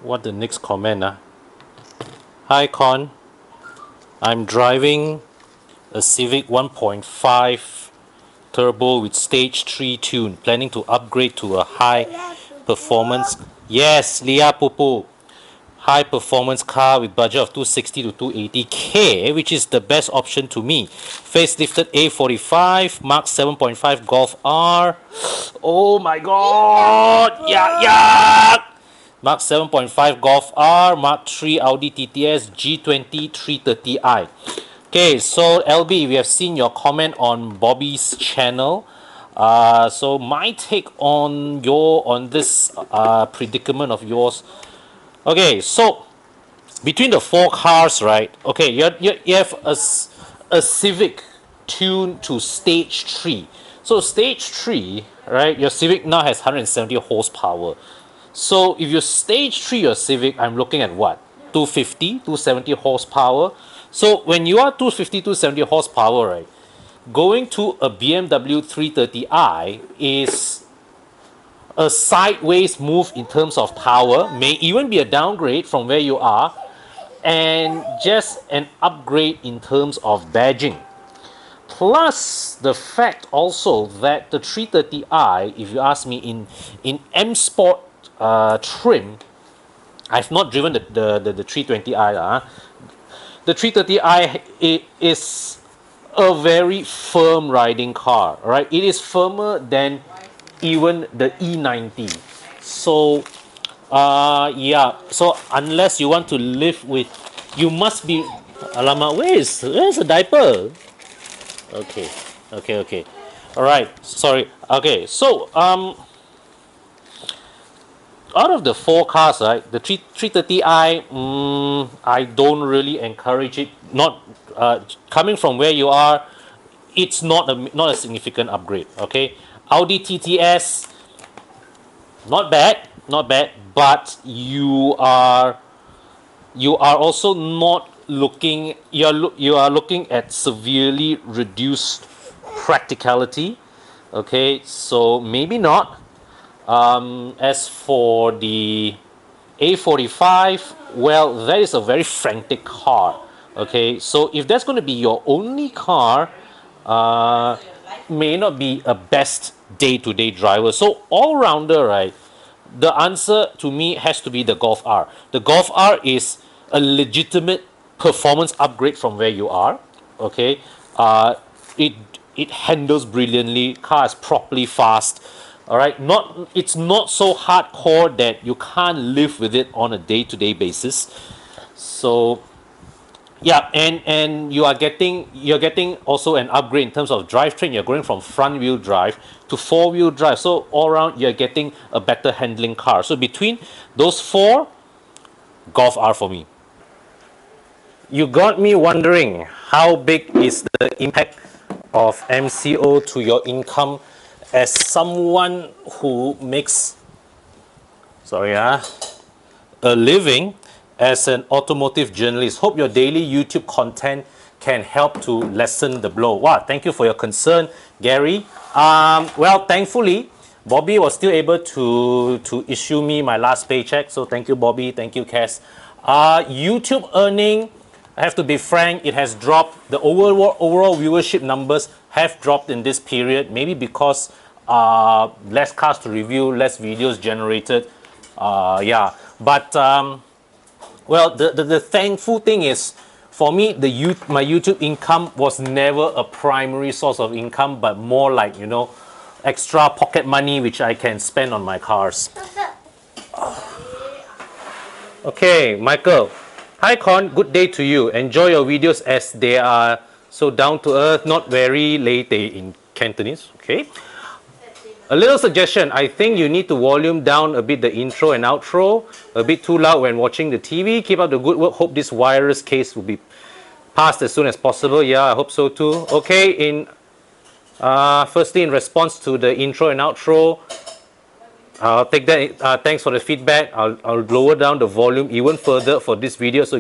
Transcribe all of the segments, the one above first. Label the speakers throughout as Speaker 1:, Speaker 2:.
Speaker 1: What the next comment? Hi Con, I'm driving a Civic 1.5 turbo with stage 3 tune, planning to upgrade to a high performance. Yes, Lia Pupu. High performance car with budget of 260 to 280k, which is the best option to me. Facelifted A45 Mark 7.5 Golf R. Oh my god! Yeah. Mark 7.5 Golf R, Mark 3 Audi TTS G20 330i. Okay, so LB, we have seen your comment on Bobby's channel. So my take on this predicament of yours. Okay, so between the four cars, right? Okay, you have a Civic tuned to stage 3. So stage 3, right? Your Civic now has 170 horsepower. So if you stage 3 your Civic, I'm looking at what? 250, 270 horsepower. So when you are 250, 270 horsepower, right? Going to a BMW 330i is a sideways move in terms of power, may even be a downgrade from where you are, and just an upgrade in terms of badging. Plus the fact also that the 330i, if you ask me, in M Sport trim, I've not driven the 320i. The 330i is a very firm riding car, right? It is firmer than even the E90. So yeah, so unless you want to live with, you must be, alamak, where's the diaper? Okay, okay. All right, sorry. Okay, so out of the four cars, right, the 330i, I don't really encourage it. Not coming from where you are, it's not a significant upgrade. Okay, Audi TTS, not bad, but you are also not looking, you are looking at severely reduced practicality. Okay, so maybe not. As for the A45, well, that is a very frantic car. Okay, so if that's going to be your only car, may not be a best day-to-day driver. So all-rounder, right? The answer to me has to be the Golf R. The Golf R is a legitimate performance upgrade from where you are. Okay, it it handles brilliantly. Car is properly fast. All right, it's not so hardcore that you can't live with it on a day-to-day basis. So yeah, and you're getting also an upgrade in terms of drivetrain. You're going from front wheel drive to four wheel drive. So all around you're getting a better handling car. So between those four, Golf R for me. You got me wondering how big is the impact of MCO to your income as someone who makes a living as an automotive journalist. Hope your daily YouTube content can help to lessen the blow. Wow, thank you for your concern, Gary. Well, thankfully, Bobby was still able to issue me my last paycheck. So thank you, Bobby. Thank you, Cass. YouTube earning, I have to be frank, it has dropped. The overall viewership numbers have dropped in this period, maybe because less cars to review, less videos generated. Yeah, but well, the thankful thing is, for me, my YouTube income was never a primary source of income, but more like, extra pocket money which I can spend on my cars. Okay, Michael. Hi Con, good day to you. Enjoy your videos as they are so down to earth, not very late in Cantonese. Okay. A little suggestion, I think you need to volume down a bit the intro and outro, a bit too loud when watching the TV. Keep up the good work. Hope this virus case will be passed as soon as possible. Yeah, I hope so too. Okay, firstly, in response to the intro and outro, I'll take that. Thanks for the feedback. I'll lower down the volume even further for this video. So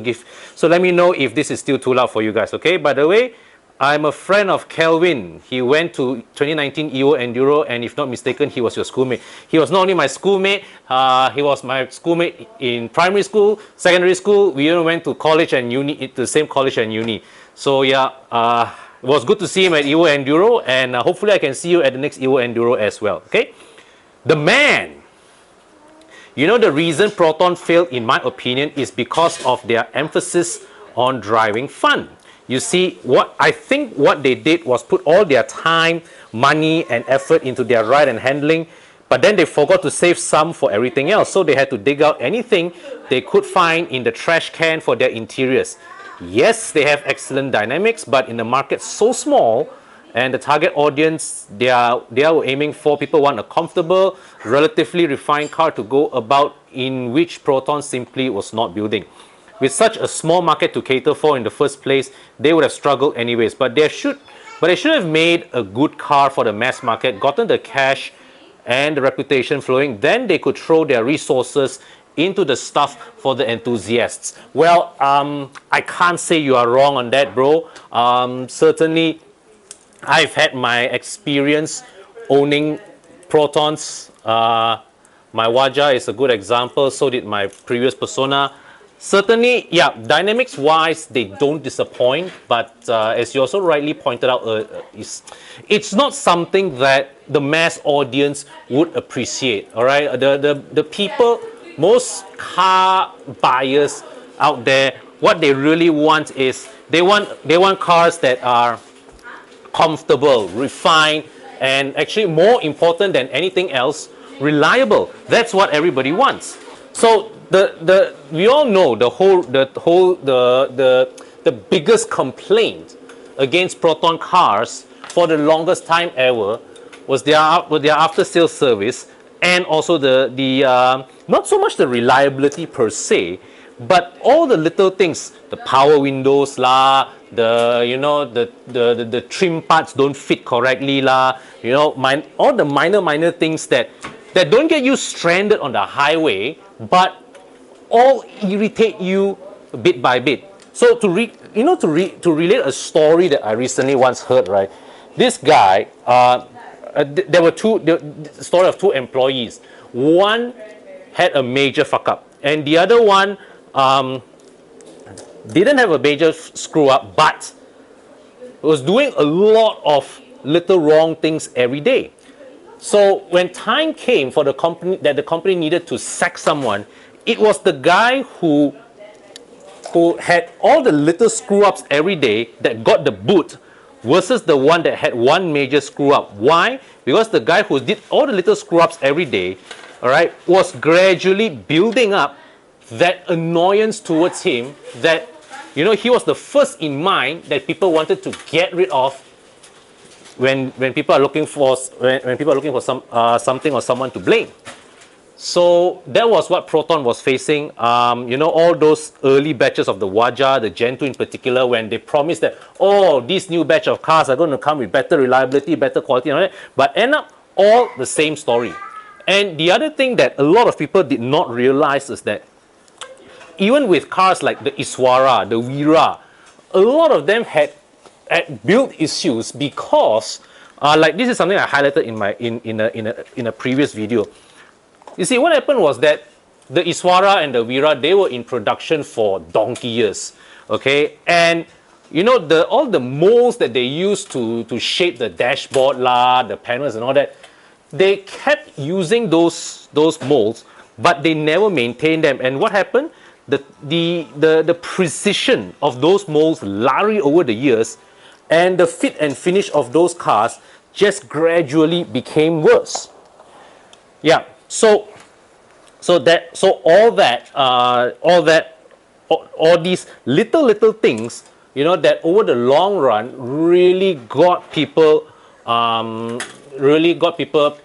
Speaker 1: let me know if this is still too loud for you guys. Okay. By the way, I'm a friend of Kelvin. He went to 2019 EO Enduro, and if not mistaken, he was your schoolmate. He was not only my schoolmate, he was my schoolmate in primary school, secondary school. We even went to college and uni, the same college and uni. So yeah, it was good to see him at EO Enduro, and hopefully I can see you at the next EO Enduro as well. Okay, the man. You know, the reason Proton failed, in my opinion, is because of their emphasis on driving fun. You see, I think what they did was put all their time, money, and effort into their ride and handling, but then they forgot to save some for everything else. So they had to dig out anything they could find in the trash can for their interiors. Yes, they have excellent dynamics, but in a market so small, and the target audience they are aiming for, people want a comfortable, relatively refined car to go about, in which Proton simply was not building. With such a small market to cater for in the first place, they would have struggled anyways. But they should have made a good car for the mass market, gotten the cash and the reputation flowing. Then they could throw their resources into the stuff for the enthusiasts. Well, I can't say you are wrong on that, bro. Certainly, I've had my experience owning Protons. My Waja is a good example. So did my previous Persona. Certainly, yeah, dynamics-wise, they don't disappoint. But as you also rightly pointed out, it's not something that the mass audience would appreciate. All right, the people, most car buyers out there, what they really want is they want cars that are comfortable, refined, and actually more important than anything else, reliable. That's what everybody wants. So we all know the biggest complaint against Proton cars for the longest time ever was their after sales service, and also the not so much the reliability per se, but all the little things, the power windows lah, the trim parts don't fit correctly lah, all the minor things that don't get you stranded on the highway, but all irritate you bit by bit. So to relate a story that I recently once heard, right? This guy, there were the story of two employees. One had a major fuck up, and the other one didn't have a major screw up, but was doing a lot of little wrong things every day. So when time came for the company needed to sack someone, it was the guy who had all the little screw ups every day that got the boot, versus the one that had one major screw up. Why? Because the guy who did all the little screw ups every day, all right, was gradually building up that annoyance towards him, that he was the first in mind that people wanted to get rid of when people are looking for something or someone to blame. So that was what Proton was facing. All those early batches of the Waja, the Gen 2 in particular, when they promised that, this new batch of cars are going to come with better reliability, better quality, and all that, but end up all the same story. And the other thing that a lot of people did not realize is that even with cars like the Iswara, the Wira, a lot of them had build issues because, like this is something I highlighted in a previous video. You see, what happened was that the Iswara and the Wira, they were in production for donkey years, okay? And all the molds that they used to shape the dashboard lah, the panels and all that, they kept using those molds, but they never maintained them. And what happened? The precision of those molds lari over the years, and the fit and finish of those cars just gradually became worse. Yeah. So all these little things, that over the long run really got people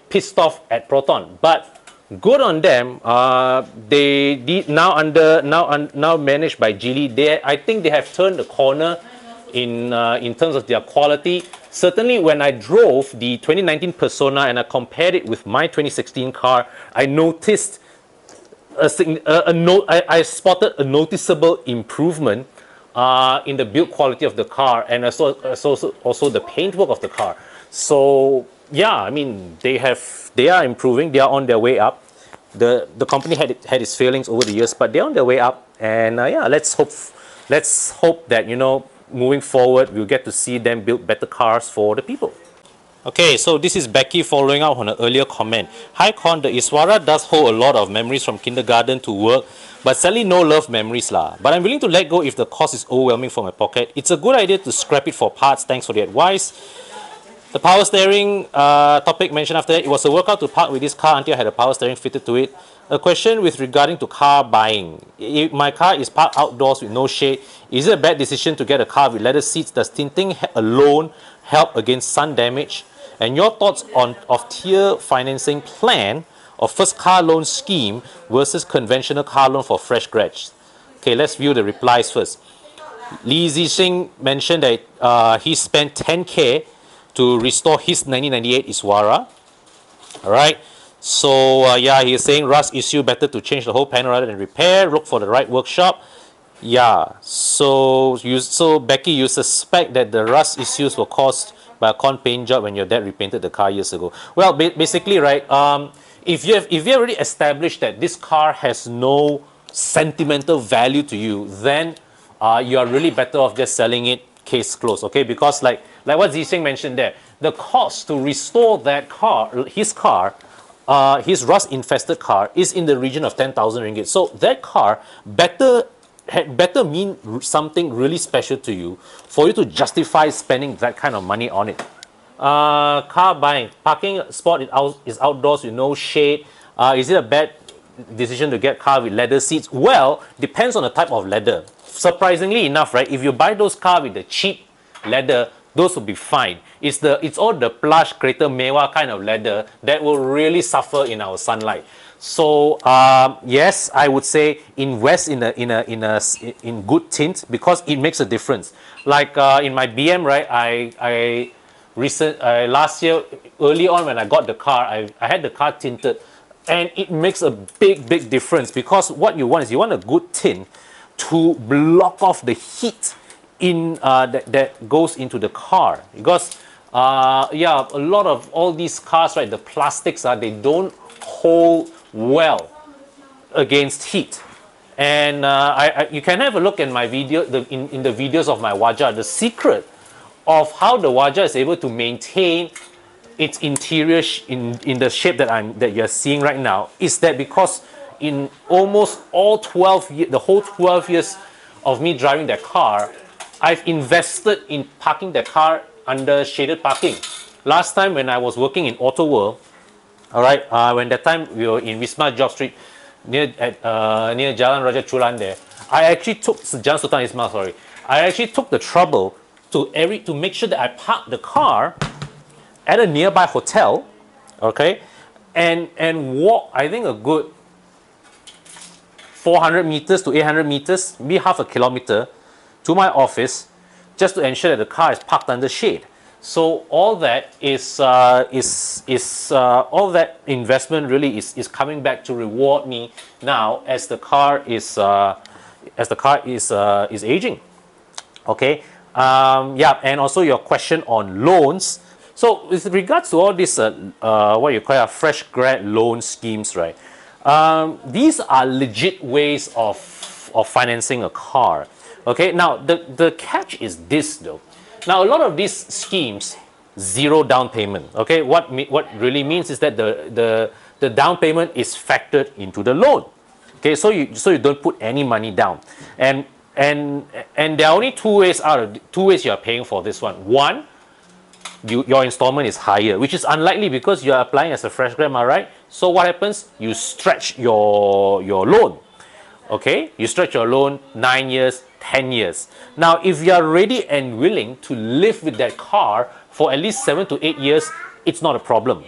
Speaker 1: pissed off at Proton. But good on them. They did now managed by Geely. I think they have turned the corner in terms of their quality. Certainly, when I drove the 2019 Persona and I compared it with my 2016 car, I noticed I spotted a noticeable improvement in the build quality of the car, and also the paintwork of the car. So yeah, I mean they are improving. They are on their way up. The company had its failings over the years, but they're on their way up. And yeah, let's hope that moving forward we'll get to see them build better cars for the people. Okay, so this is Becky following up on an earlier comment. Hi Con, the Iswara does hold a lot of memories from kindergarten to work, but sadly no love memories lah. But I'm willing to let go if the cost is overwhelming for my pocket. It's a good idea to scrap it for parts, thanks for the advice. The power steering topic mentioned after that, it was a workout to park with this car until I had a power steering fitted to it. A question with regarding to car buying. If my car is parked outdoors with no shade, is it a bad decision to get a car with leather seats? Does tinting alone help against sun damage? And your thoughts of tier financing plan or first car loan scheme versus conventional car loan for fresh grads. Okay, let's view the replies first. Lee Zixing mentioned that he spent 10K to restore his 1998 Iswara. All right. So yeah, he's saying rust issue, better to change the whole panel rather than repair. Look for the right workshop. Yeah. So Becky, you suspect that the rust issues were caused by a con paint job when your dad repainted the car years ago. Well, basically, right. If you have already established that this car has no sentimental value to you, then you are really better off just selling it, case closed. Okay, because like what Zixing mentioned there, the cost to restore that car, his rust-infested car, is in the region of 10,000 ringgit. So that car had better mean something really special to you for you to justify spending that kind of money on it. Car buying, parking spot is outdoors with no shade. Is it a bad decision to get car with leather seats? Well, depends on the type of leather. Surprisingly enough, right? If you buy those car with the cheap leather, those will be fine. It's all the plush, greater mewa kind of leather that will really suffer in our sunlight. So yes, I would say invest in good tint because it makes a difference. Like in my BM, right? Last year, early on when I got the car, I had the car tinted, and it makes a big difference because what you want is you want a good tint to block off the heat that goes into the car. Because yeah, a lot of all these cars, right, the plastics they don't hold well against heat. And you can have a look in my video, in the videos of my Waja. The secret of how the Waja is able to maintain its interior in the shape that you're seeing right now is that because in almost all 12 years, the whole 12 years of me driving that car, I've invested in parking the car under shaded parking. Last time when I was working in Auto World, all right, when that time we were in Wisma Job Street near Jalan Raja Chulan there, I actually took Jalan Sultan Ismail, sorry. I actually took the trouble to make sure that I parked the car at a nearby hotel, okay, and walk, I think, a good 400 meters to 800 meters, maybe half a kilometer, to my office, just to ensure that the car is parked under shade. So all that all that investment really is coming back to reward me now as the car is aging. Okay. Yeah, and also your question on loans. So with regards to all this, what you call fresh grad loan schemes, right? These are legit ways of financing a car. Okay, now the catch is this though. Now a lot of these schemes, zero down payment. Okay, what really means is that the down payment is factored into the loan. Okay, so you don't put any money down, and there are only two ways you are paying for this one. One, your installment is higher, which is unlikely because you are applying as a fresh grad, right? So what happens? You stretch your loan. Okay, you stretch your loan 9 years, 10 years. Now, if you are ready and willing to live with that car for at least 7 to 8 years, it's not a problem.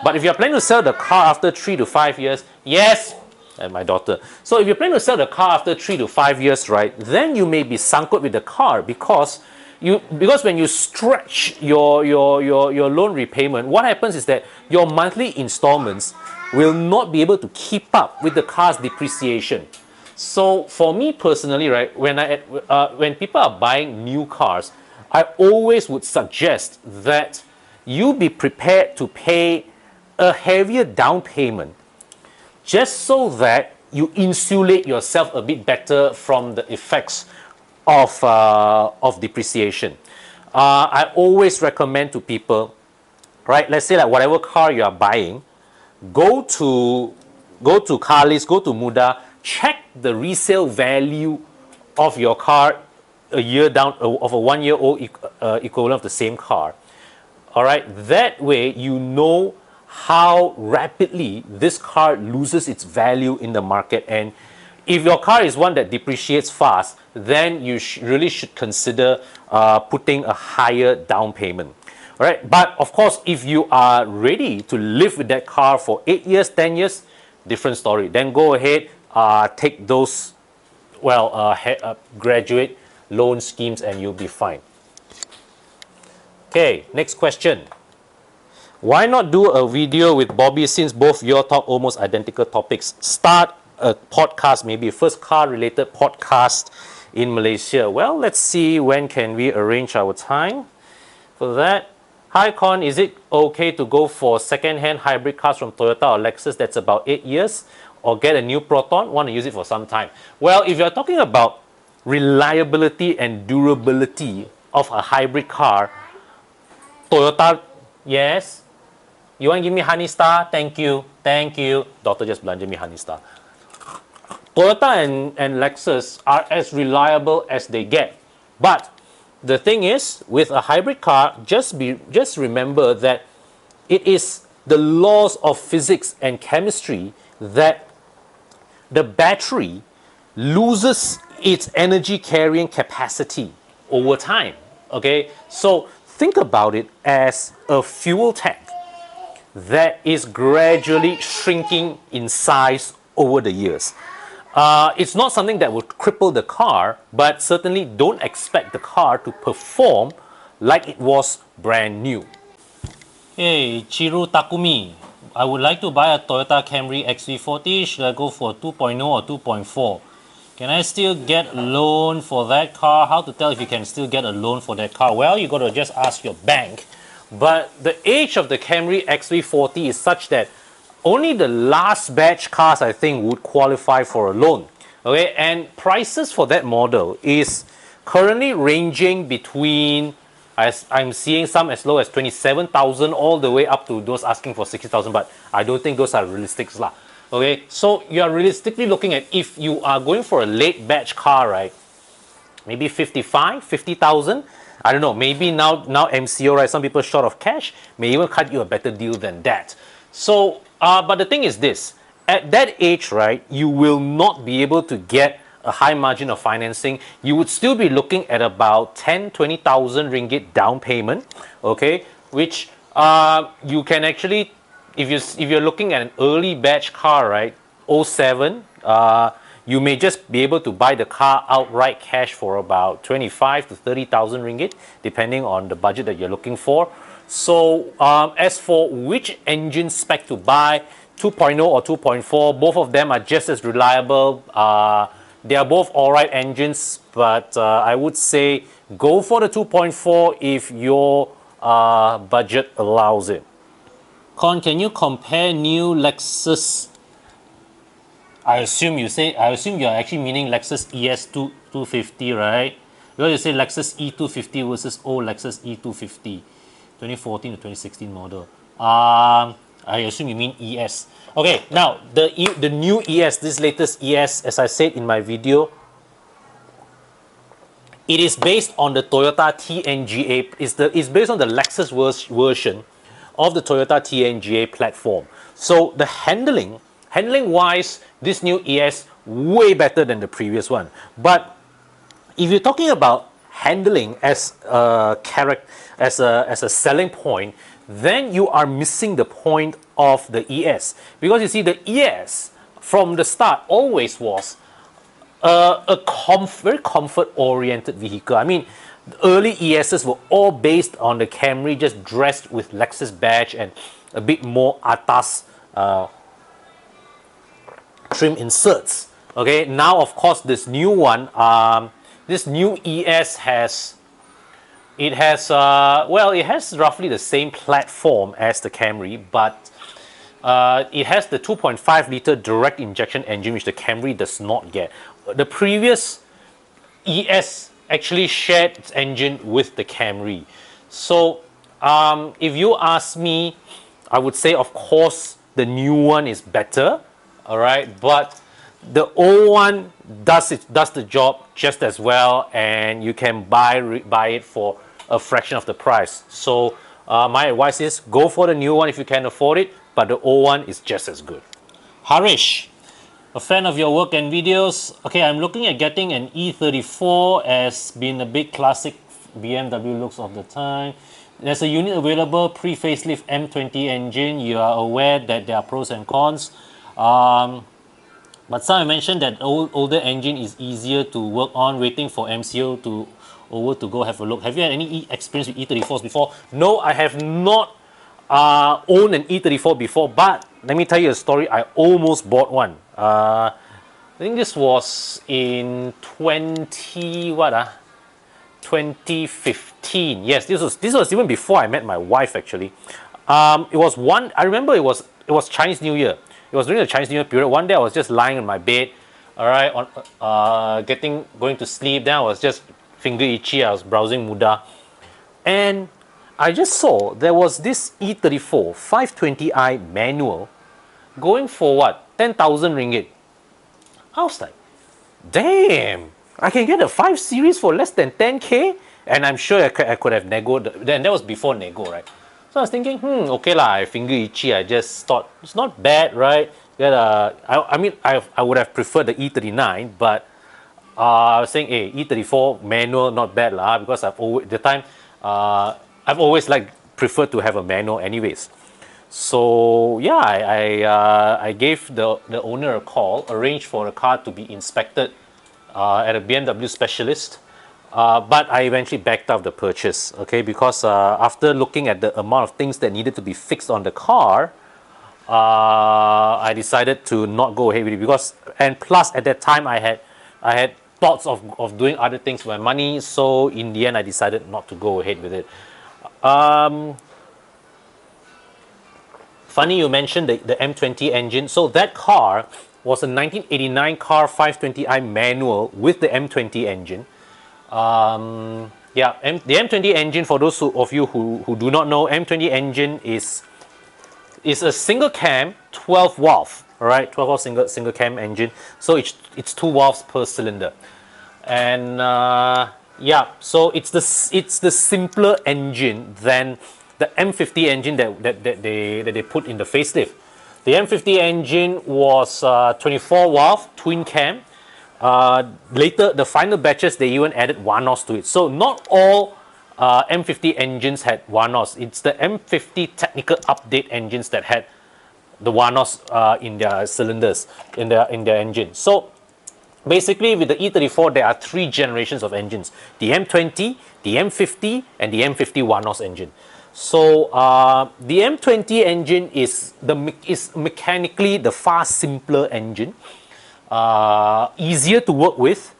Speaker 1: But if you're planning to sell the car after 3 to 5 years, yes, and my daughter. So if you're planning to sell the car after 3 to 5 years, right, then you may be sunk with the car because when you stretch your loan repayment, what happens is that your monthly installments will not be able to keep up with the car's depreciation. So for me personally, right, when people are buying new cars, I always would suggest that you be prepared to pay a heavier down payment just so that you insulate yourself a bit better from the effects of depreciation. I always recommend to people, right? Let's say like whatever car you are buying, go to Carlist, go to Muda, check the resale value of your car a year down of a 1 year old equivalent of the same car. All right, that way you know how rapidly this car loses its value in the market. And if your car is one that depreciates fast, then you really should consider putting a higher down payment. All right, but of course, if you are ready to live with that car for 8 years, 10 years, different story. Then go ahead, take those, graduate loan schemes and you'll be fine. Okay, next question. Why not do a video with Bobby since both your talk almost identical topics? Start a podcast, maybe a first car related podcast in Malaysia. Well, let's see when can we arrange our time for that. Hi Con, is it okay to go for second-hand hybrid cars from Toyota or Lexus that's about 8 years, or get a new Proton? Want to use it for some time. Well, if you're talking about reliability and durability of a hybrid car, Toyota, yes. You want to give me Honey Star? Thank you. Thank you. Doctor just blundered me Honey Star. Toyota and Lexus are as reliable as they get. But the thing is, with a hybrid car, just remember that it is the laws of physics and chemistry that the battery loses its energy carrying capacity over time. Okay, so think about it as a fuel tank that is gradually shrinking in size over the years. It's not something that would cripple the car, but certainly don't expect the car to perform like it was brand new. Hey, Chiru Takumi, I would like to buy a Toyota Camry XV40. Should I go for 2.0 or 2.4? Can I still get a loan for that car? How to tell if you can still get a loan for that car? Well, you got to just ask your bank. But the age of the Camry XV40 is such that only the last batch cars, I think, would qualify for a loan. Okay, and prices for that model is currently ranging between, as I'm seeing some as low as 27,000 all the way up to those asking for 60,000, but I don't think those are realistic lah. Okay, so you are realistically looking at, if you are going for a late batch car, right, maybe 50,000. I don't know, maybe now MCO, right, some people short of cash may even cut you a better deal than that. So, but the thing is this, at that age, right, you will not be able to get a high margin of financing. You would still be looking at about 10,000-20,000 ringgit down payment, okay, which you can actually, if you're looking at an early batch car, right, 07, you may just be able to buy the car outright cash for about 25,000 to 30,000 ringgit, depending on the budget that you're looking for. So as for which engine spec to buy, 2.0 or 2.4, both of them are just as reliable. They are both alright engines, but I would say go for the 2.4 if your budget allows it. Con, can you compare new Lexus? I assume you're actually meaning Lexus ES 250, right? Because you say Lexus E250 versus old Lexus E250, 2014 to 2016 model. I assume you mean ES. Okay, now the new ES, this latest ES, as I said in my video, it is based on the Toyota TNGA. It's based on the Lexus version of the Toyota TNGA platform. So the handling wise, this new ES way better than the previous one. But if you're talking about handling as a selling point, then you are missing the point of the ES, because you see, the ES from the start always was very comfort oriented vehicle. I mean, the early ESs were all based on the Camry, just dressed with Lexus badge and a bit more atas trim inserts. Okay, now of course this new one, this new ES has, it has well, it has roughly the same platform as the Camry, but it has the 2.5 liter direct injection engine, which the Camry does not get. The previous ES actually shared its engine with the Camry. So if you ask me, I would say of course the new one is better, all right, but the old one does the job just as well, and you can buy it for a fraction of the price. So my advice is go for the new one if you can afford it, but the old one is just as good. Harish, a fan of your work and videos. Okay, I'm looking at getting an E34 as being a big classic BMW looks of the time. There's a unit available pre-facelift M20 engine. You are aware that there are pros and cons. But some mentioned that older engine is easier to work on, waiting for MCO to go have a look. Have you had any experience with E34s before? No, I have not owned an E34 before, but let me tell you a story. I almost bought one. I think this was in 2015. Yes, this was even before I met my wife actually. It was one. I remember it was Chinese New Year. It was during the Chinese New Year period. One day I was just lying on my bed, all right, going to sleep. Then I was just finger itchy. I was browsing Muda, and I just saw there was this E34 520i manual going for what, 10,000 ringgit. I was like, damn, I can get a 5 Series for less than 10k, and I'm sure I could have negoed. Then that was before nego, right? So I was thinking, okay lah, I finger itchy. I just thought it's not bad, right? I mean, I would have preferred the E39, but I was saying, hey, E34 manual not bad lah, because I've always preferred to have a manual anyways. So yeah, I gave the owner a call, arranged for a car to be inspected at a BMW specialist. But I eventually backed out the purchase, okay, because after looking at the amount of things that needed to be fixed on the car, I decided to not go ahead with it, and plus at that time I had thoughts of doing other things with my money, so in the end I decided not to go ahead with it. Funny you mentioned the M20 engine. So that car was a 1989 car 520i manual with the M20 engine. Yeah, the M20 engine, for those of you who do not know, M20 engine is a single cam 12 valve, all right, 12 valve single cam engine. So it's 2 valves per cylinder, and yeah, so it's the simpler engine than the M50 engine that they put in the facelift. The M50 engine was 24 valve twin cam. Later, the final batches, they even added Wanos to it. So not all M50 engines had Wanos. It's the M50 technical update engines that had the Wanos in their cylinders, in their engine. So basically, with the E34, there are 3 generations of engines: the M20, the M50, and the M50 Wanos engine. So the M20 engine is mechanically the far simpler engine. Easier to work with,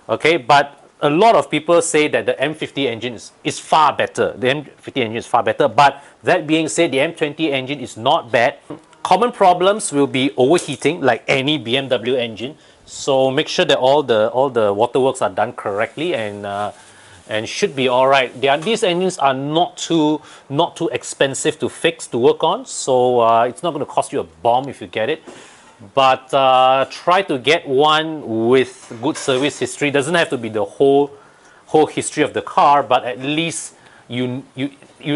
Speaker 1: okay, but a lot of people say that the M50 engine is far better. The M50 engine is far better, but that being said, the M20 engine is not bad. Common problems will be overheating, like any BMW engine. So make sure that all the waterworks are done correctly, and should be all right. These engines are not too expensive to fix, to work on, so it's not going to cost you a bomb if you get it. But try to get one with good service history. Doesn't have to be the whole history of the car, but at least you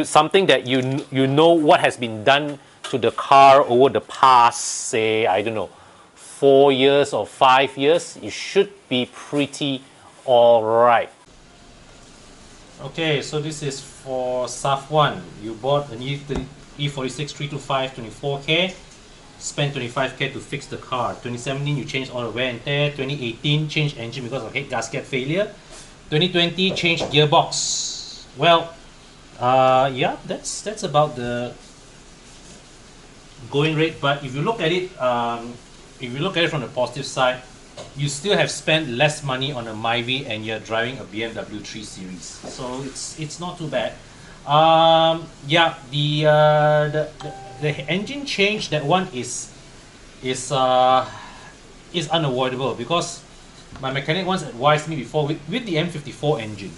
Speaker 1: something that you know what has been done to the car over the past, say, I don't know, 4 years or 5 years. It should be pretty all right. Okay, so this is for Safwan. You bought an E46 325 24k. Spent 25k to fix the car. 2017 you changed all the wear and tear. 2018 changed engine because of head gasket failure. 2020 changed gearbox. Well, yeah, that's about the going rate. But if you look at it, from the positive side, you still have spent less money on a Myvi and you're driving a BMW 3 Series. So it's not too bad. Yeah, the engine change, that one is uh, is unavoidable, because my mechanic once advised me before, with the M54 engine,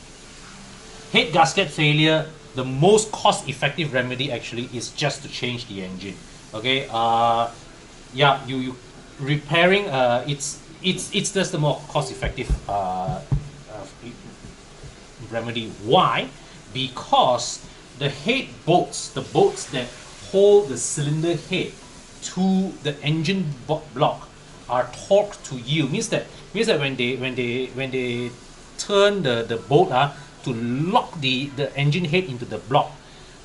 Speaker 1: head gasket failure, the most cost-effective remedy actually is just to change the engine. Okay, yeah, you repairing, it's just the more cost-effective remedy. Why? Because the head bolts, the bolts that hold the cylinder head to the engine block, are torqued to yield. Means that when they turn the bolt to lock the engine head into the block,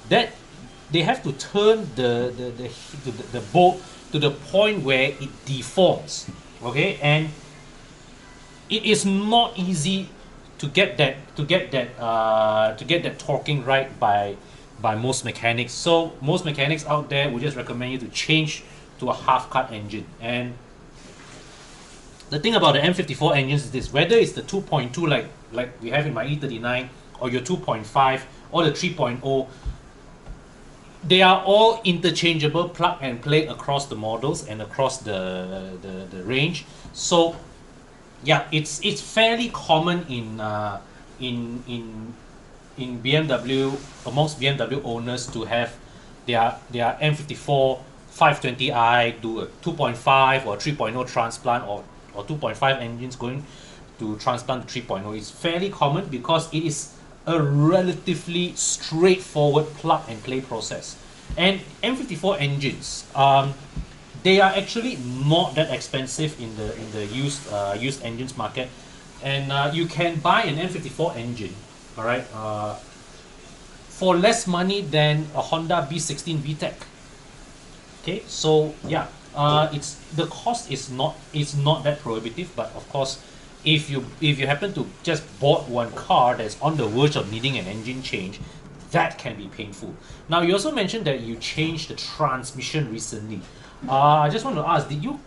Speaker 1: that they have to turn the bolt to the point where it deforms. Okay, and it is not easy to get that torquing right by most mechanics. So most mechanics out there would just recommend you to change to a half cut engine. And the thing about the M54 engines is this: whether it's the 2.2 like we have in my E39, or your 2.5 or the 3.0, they are all interchangeable, plug and play across the models and across the range. So yeah, it's fairly common in BMW, amongst BMW owners, to have their M54 520i do a 2.5 or 3.0 transplant, or 2.5 engines going to transplant to 3.0. It's fairly common because it is a relatively straightforward plug and play process. And M54 engines, they are actually not that expensive in the used engines market, and you can buy an M54 engine, all right, for less money than a Honda B16 VTEC. Okay, so yeah, it's the cost is not that prohibitive, but of course, if you happen to just bought one car that's on the verge of needing an engine change, that can be painful. Now, you also mentioned that you changed the transmission recently. I just want to ask, did you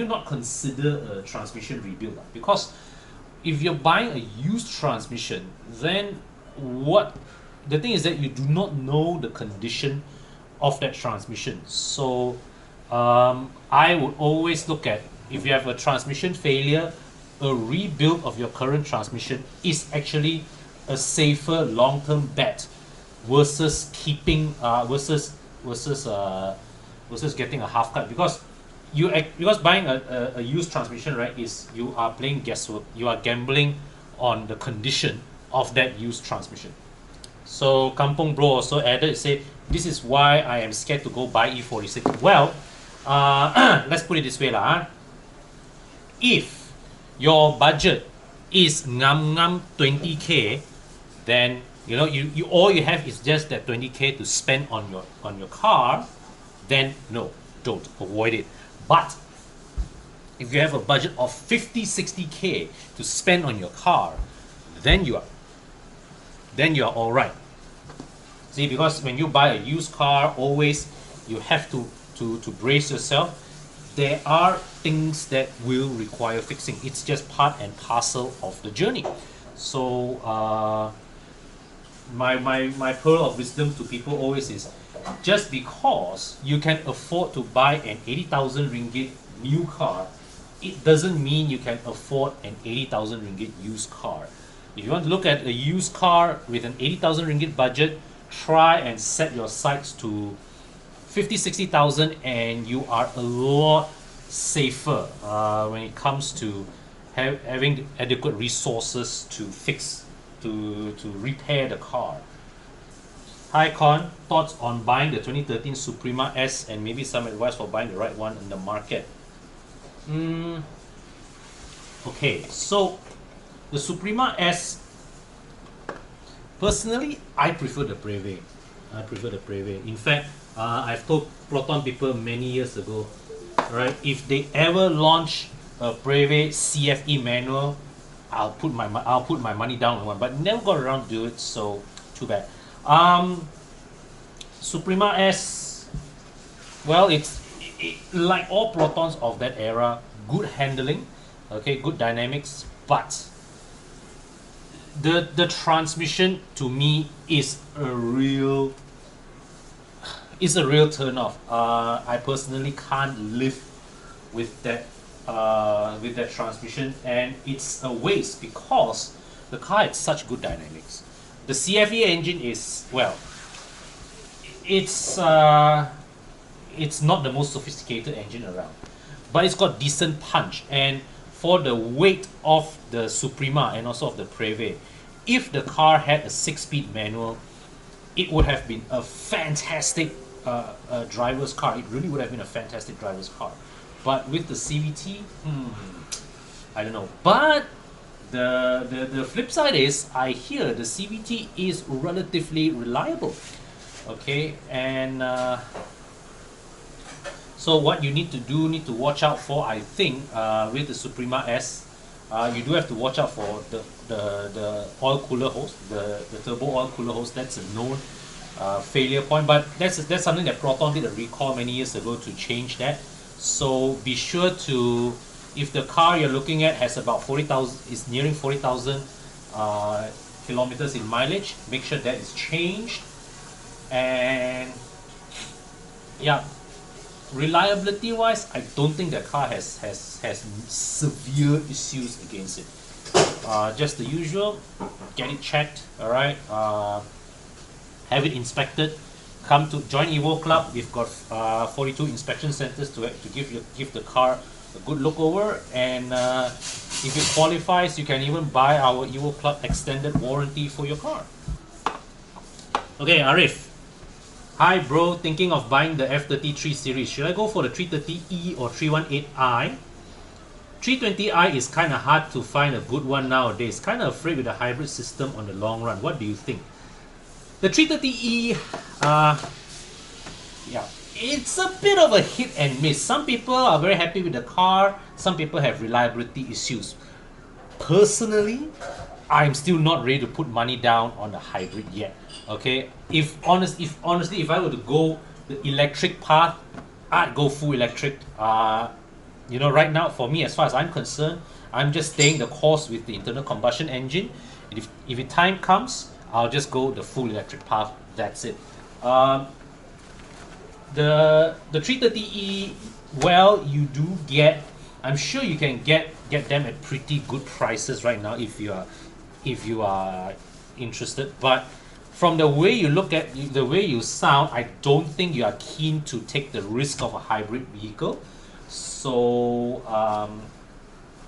Speaker 1: not consider a transmission rebuild? Because if you're buying a used transmission, then what the thing is that you do not know the condition of that transmission. So I would always look at, if you have a transmission failure, a rebuild of your current transmission is actually a safer long-term bet versus keeping versus getting a half cut, because because buying a used transmission, right, is you are playing guesswork, you are gambling on the condition of that used transmission. So Kampong Bro also added, say, this is why I am scared to go buy E46. Well, let's put it this way lah. If your budget is ngam 20k, then you all you have is just that 20k to spend on your car, then no, don't, avoid it. But if you have a budget of 50-60k to spend on your car, then you are all right. See, because when you buy a used car, always you have to brace yourself. There are things that will require fixing. It's just part and parcel of the journey. So my pearl of wisdom to people always is, just because you can afford to buy an 80,000 ringgit new car, it doesn't mean you can afford an 80,000 ringgit used car. If you want to look at a used car with an 80,000 ringgit budget, try and set your sights to 50-60,000, and you are a lot safer when it comes to having adequate resources to repair the car. Hi Con, thoughts on buying the 2013 Suprema S, and maybe some advice for buying the right one in the market. Okay, so the Suprema S, personally, I prefer the Preve. In fact, I've told Proton people many years ago, right? If they ever launch a Preve CFE manual, I'll put my money down on one. But never got around to do it, so too bad. Suprema S, well, it's like all Protons of that era, good handling, Okay, good dynamics, but the transmission to me is a real turn off. I personally can't live with that transmission, and it's a waste because the car had such good dynamics. The CFE engine is, well, it's not the most sophisticated engine around, but it's got decent punch. And for the weight of the Suprema and also of the Preve, if the car had a 6-speed manual, it would have been a fantastic driver's car. It really would have been a fantastic driver's car. But with the CVT, I don't know. But the flip side is, I hear the CVT is relatively reliable. Okay, and so what you need to watch out for, I think, with the Suprema S, you do have to watch out for the oil cooler hose, the turbo oil cooler hose. That's a known failure point, but that's something that Proton did a recall many years ago to change that. So be sure to, if the car you're looking at has about 40,000, is nearing 40,000 kilometers in mileage, make sure that is changed. And yeah, reliability wise, I don't think the car has severe issues against it. Just the usual, get it checked, all right. Have it inspected. Come to join Evo Club. We've got 42 inspection centers to give the car a good look over, and if it qualifies, you can even buy our Evo Club extended warranty for your car. Okay, Arif. Hi bro, thinking of buying the F33 series. Should I go for the 330e or 318i? 320i is kind of hard to find a good one nowadays. Kind of afraid with the hybrid system on the long run. What do you think? The 330e, yeah, it's a bit of a hit and miss. Some people are very happy with the car. Some people have reliability issues. Personally, I'm still not ready to put money down on the hybrid yet. Okay, if honestly, if I were to go the electric path, I'd go full electric. You know, right now for me, as far as I'm concerned, I'm just staying the course with the internal combustion engine. And if the time comes, I'll just go the full electric path. That's it. The 330e, well, you do get. I'm sure you can get them at pretty good prices right now if you are interested. But from the way you look at the way you sound, I don't think you are keen to take the risk of a hybrid vehicle. So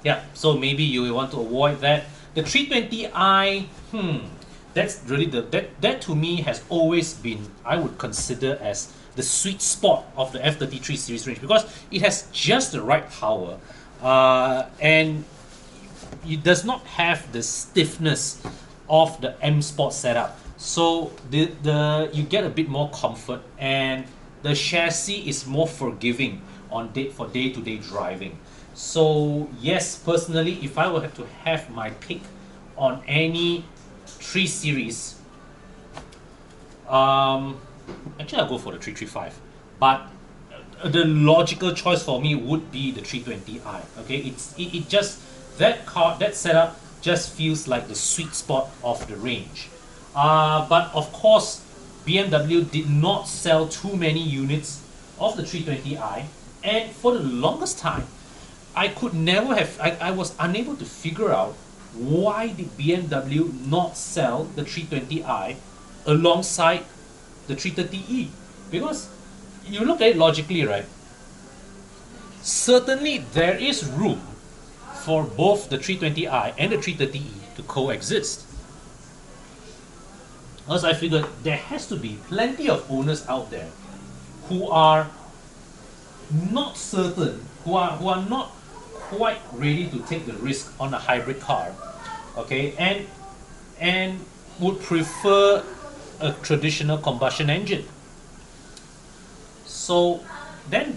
Speaker 1: yeah, so maybe you want to avoid that. The 320i, that's really that to me has always been, I would consider as the sweet spot of the F33 series range, because it has just the right power, and it does not have the stiffness of the M Sport setup. So you get a bit more comfort, and the chassis is more forgiving on day-to-day driving. So yes, personally, if I were to have my pick on any 3 series, actually I'll go for the 335. But the logical choice for me would be the 320i. Okay, it just, that setup just feels like the sweet spot of the range. But of course, BMW did not sell too many units of the 320i, and for the longest time, I was unable to figure out why did BMW not sell the 320i alongside the 330e. Because you look at it logically, right? Certainly there is room for both the 320i and the 330e to coexist. Because I figured there has to be plenty of owners out there who are not certain, who are not quite ready to take the risk on a hybrid car, okay, and would prefer a traditional combustion engine. So then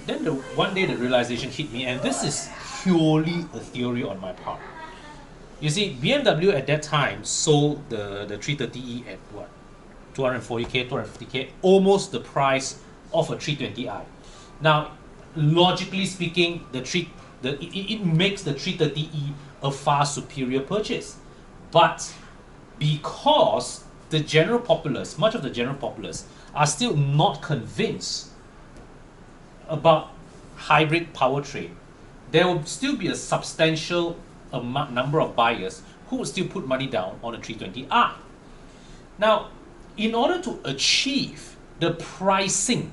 Speaker 1: one day the realization hit me, and this is purely a theory on my part. You see, BMW at that time sold the 330e at what, 240k, 250k, almost the price of a 320i. Now, logically speaking, the it makes the 330e a far superior purchase. But because the general populace, much of the general populace, are still not convinced about hybrid powertrain, there will still be a substantial number of buyers who will still put money down on a 320i. Now, in order to achieve the pricing,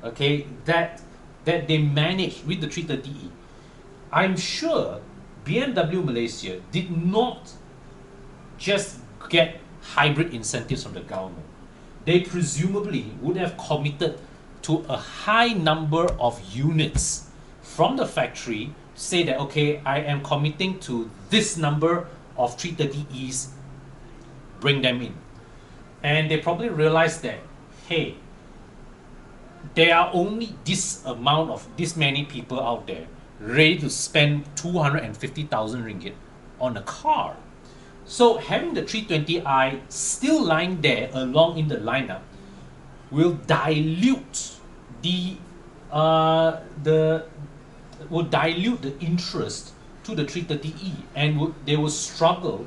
Speaker 1: okay, that they manage with the 330e, I'm sure BMW Malaysia did not just get hybrid incentives from the government. They presumably would have committed to a high number of units from the factory, say that, okay, I am committing to this number of 330Es, bring them in. And they probably realized that, hey, there are only this many people out there ready to spend 250,000 ringgit on a car. So having the 320i still lying there along in the lineup will dilute the interest to the 330e, and they will struggle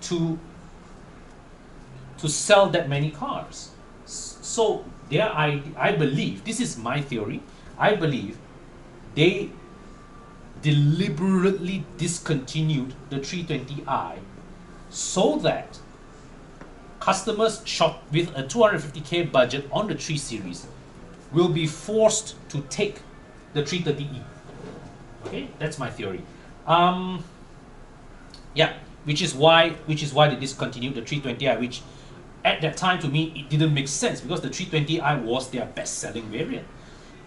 Speaker 1: to sell that many cars. So I believe, this is my theory, I believe they deliberately discontinued the 320i so that customers shop with a 250k budget on the 3 Series will be forced to take the 330e. Okay, that's my theory. Yeah, which is why they discontinued the 320i, which at that time to me it didn't make sense because the 320i was their best-selling variant.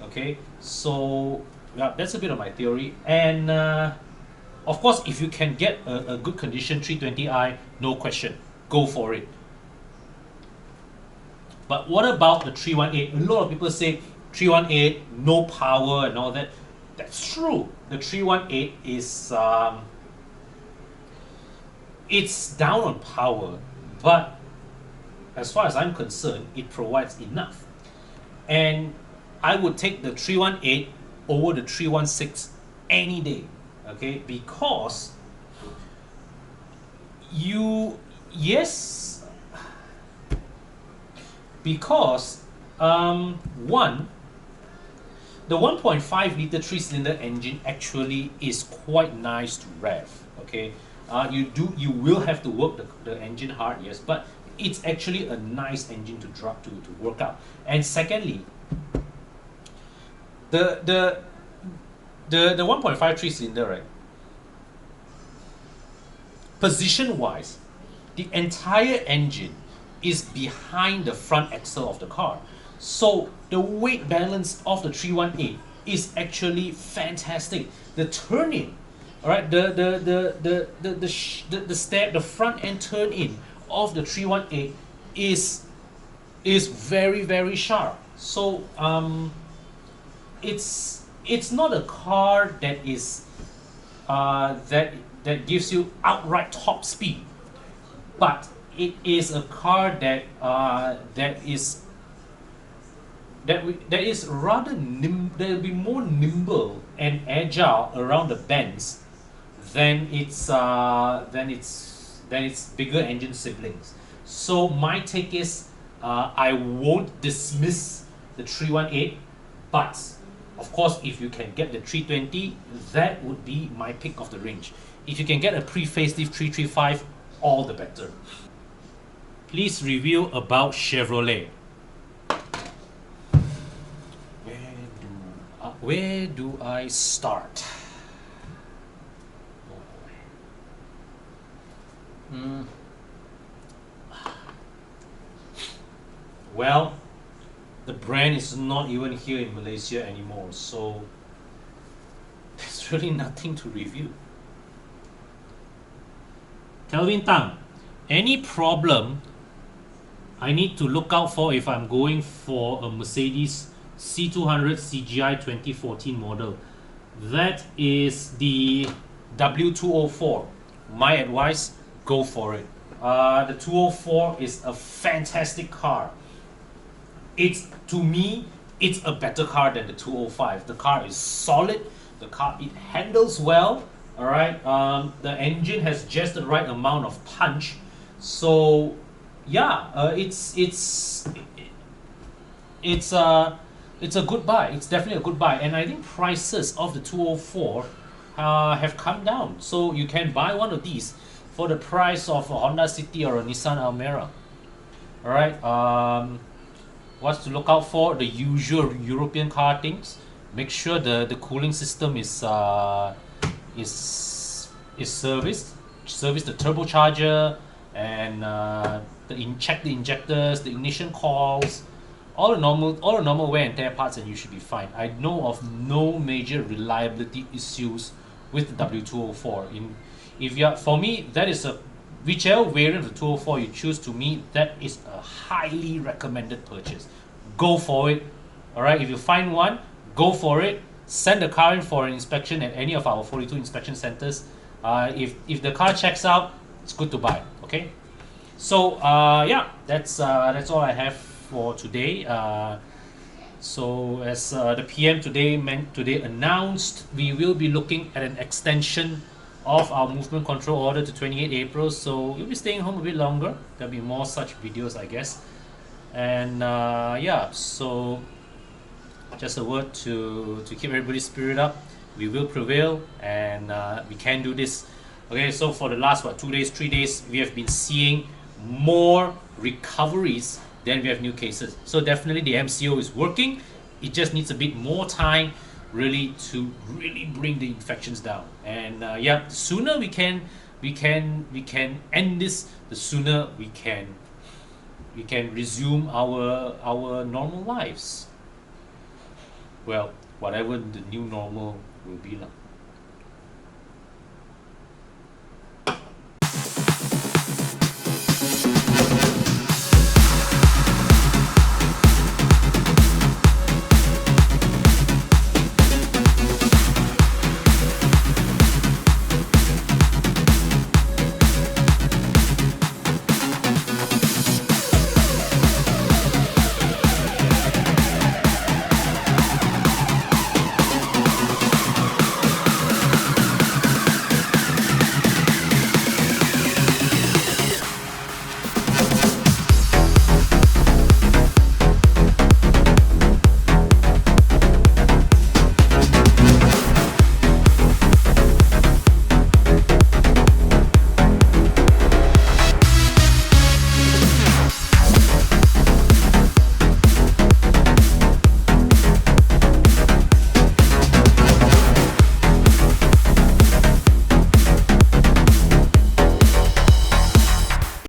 Speaker 1: Okay, so yeah, that's a bit of my theory. And of course, if you can get a good condition 320i, no question, go for it. But what about the 318? A lot of people say 318, no power and all that. That's true. The 318 is it's down on power, but as far as I'm concerned, it provides enough. And I would take the 318 over the 316 any day, okay? Because one, the 1.5 liter 3-cylinder engine actually is quite nice to rev, okay? You will have to work the engine hard, yes, but it's actually a nice engine to work out. And secondly, the 1.5 3-cylinder, right? Position wise, the entire engine is behind the front axle of the car. So the weight balance of the 318 is actually fantastic. The turn-in, all right, the front end turn-in of the 318 is very, very sharp. So it's not a car that is that gives you outright top speed, but it is a car that is rather that will be more nimble and agile around the bends than its bigger engine siblings. So my take is I won't dismiss the 318, but of course if you can get the 320, that would be my pick of the range. If you can get a pre-facelift 335, all the better. Please review about Chevrolet. Where do I start? Well, the brand is not even here in Malaysia anymore, so there's really nothing to review. Kelvin Tang, any problem I need to look out for if I'm going for a Mercedes C200 CGI 2014 model? That is the W204. My advice, go for it. The 204 is a fantastic car. To me, it's a better car than the 205. The car is solid, the car, it handles well. All right, the engine has just the right amount of punch. So yeah, it's it's a good buy. It's definitely a good buy, and I think prices of the 204 have come down. So you can buy one of these for the price of a Honda City or a Nissan Almera. All right. What's to look out for? The usual European car things. Make sure the cooling system is serviced. Service the turbocharger and check the injectors, the ignition coils, all the normal wear and tear parts, and you should be fine. I know of no major reliability issues with the W204. If you are, for me, that is a whichever variant of the 204 you choose. To me, that is a highly recommended purchase. Go for it. All right, if you find one, go for it. Send the car in for an inspection at any of our 42 inspection centers. If the car checks out, it's good to buy. Okay, so yeah, that's all I have for today. So as the PM today announced, we will be looking at an extension of our movement control order to 28 April. So we'll be staying home a bit longer. There'll be more such videos, I guess. And yeah, so just a word to keep everybody's spirit up. We will prevail, and we can do this. Okay, so for the last 2 days, 3 days, we have been seeing more recoveries than we have new cases. So definitely the MCO is working. It just needs a bit more time, really, to really bring the infections down. And yeah, the sooner we can end this, the sooner we can resume our normal lives. Well, whatever the new normal will be like.